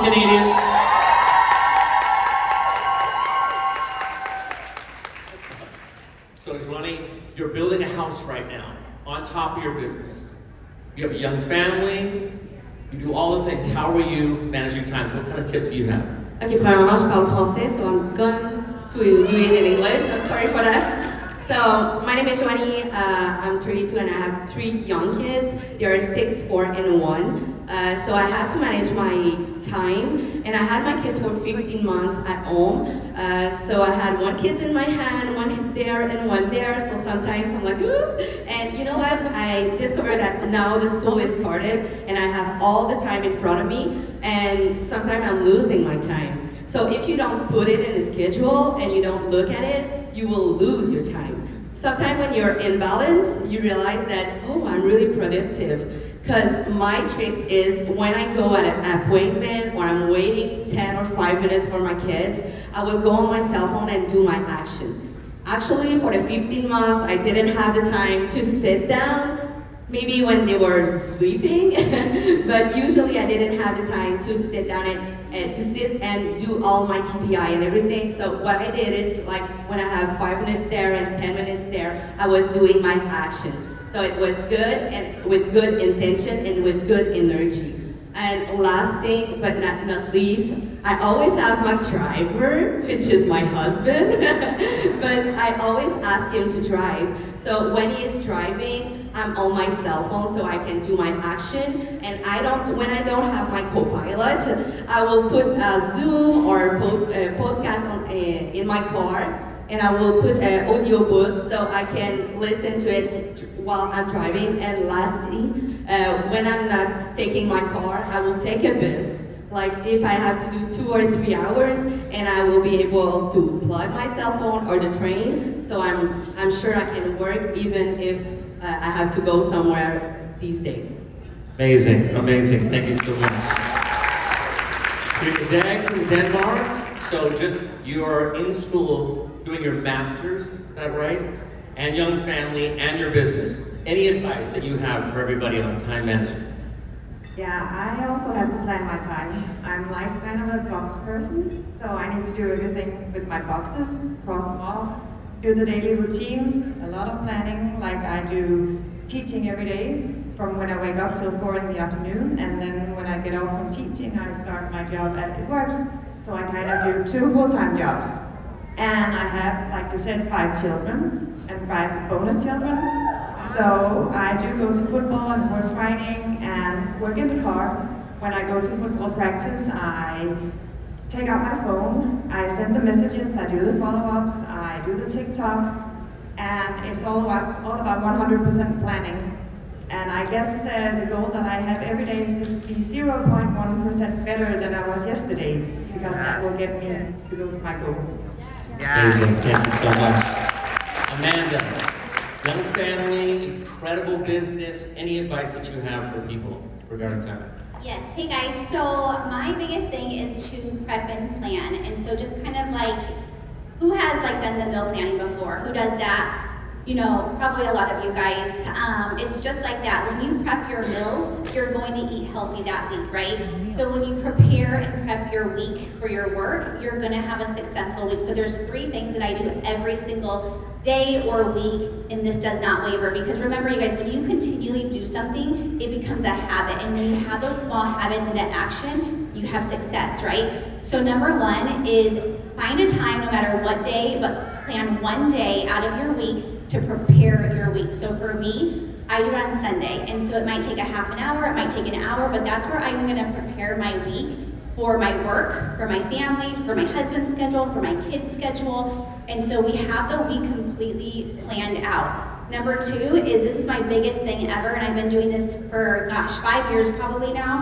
Canadians. So Joanie, you're building a house right now on top of your business. You have a young family, you do all the things. How are you managing time? What kind of tips do you have? Okay, premièrement, je parle français, so I'm going to do it in English. I'm sorry for that. So, my name is Joanie. I'm 32 and I have 3 young kids. They are 6, 4, and 1. So I have to manage my time, and I had my kids for 15 months at home. So I had 1 kid in my hand, 1 there and 1 there. So sometimes I'm like, ooh. And you know what? I discovered that now the school is started, and I have all the time in front of me, and sometimes I'm losing my time. So if you don't put it in the schedule and you don't look at it, you will lose your time. Sometimes when you're in balance, you realize that, oh, I'm really productive. Because my tricks is when I go at an appointment or I'm waiting 10 or 5 minutes for my kids, I will go on my cell phone and do my action. Actually, for the 15 months, I didn't have the time to sit down, maybe when they were sleeping, but usually I didn't have the time to sit down and to sit and do all my KPI and everything. So what I did is, like, when I have 5 minutes there and 10 minutes there, I was doing my action. So it was good and with good intention and with good energy. And last thing, but not least, I always have my driver, which is my husband, but I always ask him to drive. So when he is driving, I'm on my cell phone so I can do my action. And when I don't have my co-pilot, I will put a Zoom or podcast in my car. And I will put an audio book so I can listen to it while I'm driving. And lastly, when I'm not taking my car, I will take a bus. Like if I have to do 2 or 3 hours, and I will be able to plug my cell phone or the train. So I'm sure I can work even if I have to go somewhere these days. Amazing, amazing. Thank you so much. Dag from Denmark. So you're in school doing your master's, is that right? And young family and your business. Any advice that you have for everybody on time management? Yeah, I also have to plan my time. I'm like kind of a box person, so I need to do everything with my boxes, cross them off, do the daily routines, a lot of planning, like I do teaching every day from when I wake up till 4 in the afternoon, and then when I get off from teaching, I start my job at It Works. So I kind of do 2 full-time jobs. And I have, like you said, 5 children and 5 bonus children. So I do go to football and horse riding and work in the car. When I go to football practice, I take out my phone, I send the messages, I do the follow-ups, I do the TikToks, and it's all about 100% planning. And I guess the goal that I have every day is just to be 0.1% better than I was yesterday, because that will get me to go to my goal. Amazing, thank you so much. Amanda, young family, incredible business. Any advice that you have for people regarding time? Yes, hey guys, so my biggest thing is to prep and plan. And so just kind of like, who has like done the meal planning before? Who does that? You know, probably a lot of you guys. It's just like that. When you prep your meals, you're going to eat healthy that week, right? So when you prepare and prep your week for your work, you're gonna have a successful week. So there's 3 things that I do every single day or week, and this does not waver. Because remember, you guys, when you continually do something, it becomes a habit. And when you have those small habits into action, you have success, right? So number 1 is find a time, no matter what day, but plan 1 day out of your week to prepare your week. So for me, I do it on Sunday, and so it might take a half an hour, it might take an hour, but that's where I'm gonna prepare my week for my work, for my family, for my husband's schedule, for my kids' schedule, and so we have the week completely planned out. Number 2 is, this is my biggest thing ever, and I've been doing this for, 5 years probably now,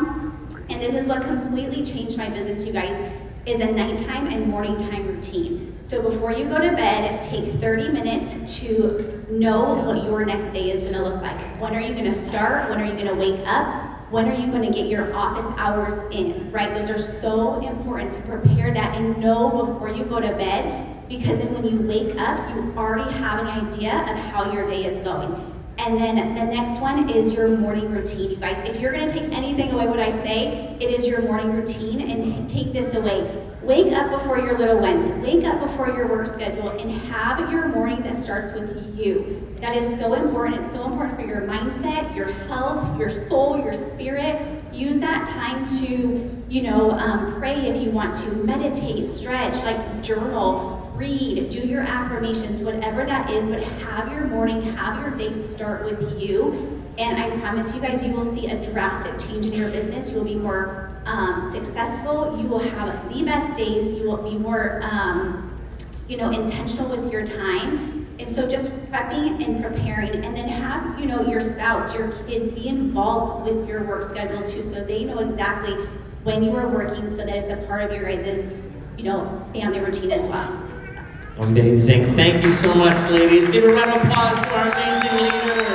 and this is what completely changed my business, you guys, is a nighttime and morning time routine. So before you go to bed, take 30 minutes to know what your next day is gonna look like. When are you gonna start? When are you gonna wake up? When are you gonna get your office hours in, right? Those are so important to prepare that and know before you go to bed, because then when you wake up, you already have an idea of how your day is going. And then the next one is your morning routine, you guys. If you're gonna take anything away what I say, it is your morning routine, and take this away. Wake up before your little ones. Wake up before your work schedule and have your morning that starts with you. That is so important. It's so important for your mindset, your health, your soul, your spirit. Use that time to, pray if you want to, meditate, stretch, like journal, read, do your affirmations, whatever that is, but have your morning, have your day start with you. And I promise you guys, you will see a drastic change in your business. You will be more successful. You will have the best days. You will be more, intentional with your time. And so just prepping and preparing, and then have, your spouse, your kids be involved with your work schedule too, so they know exactly when you are working, so that it's a part of your guys' family routine as well. Amazing. Thank you so much, ladies. Give a round of applause for our amazing leader.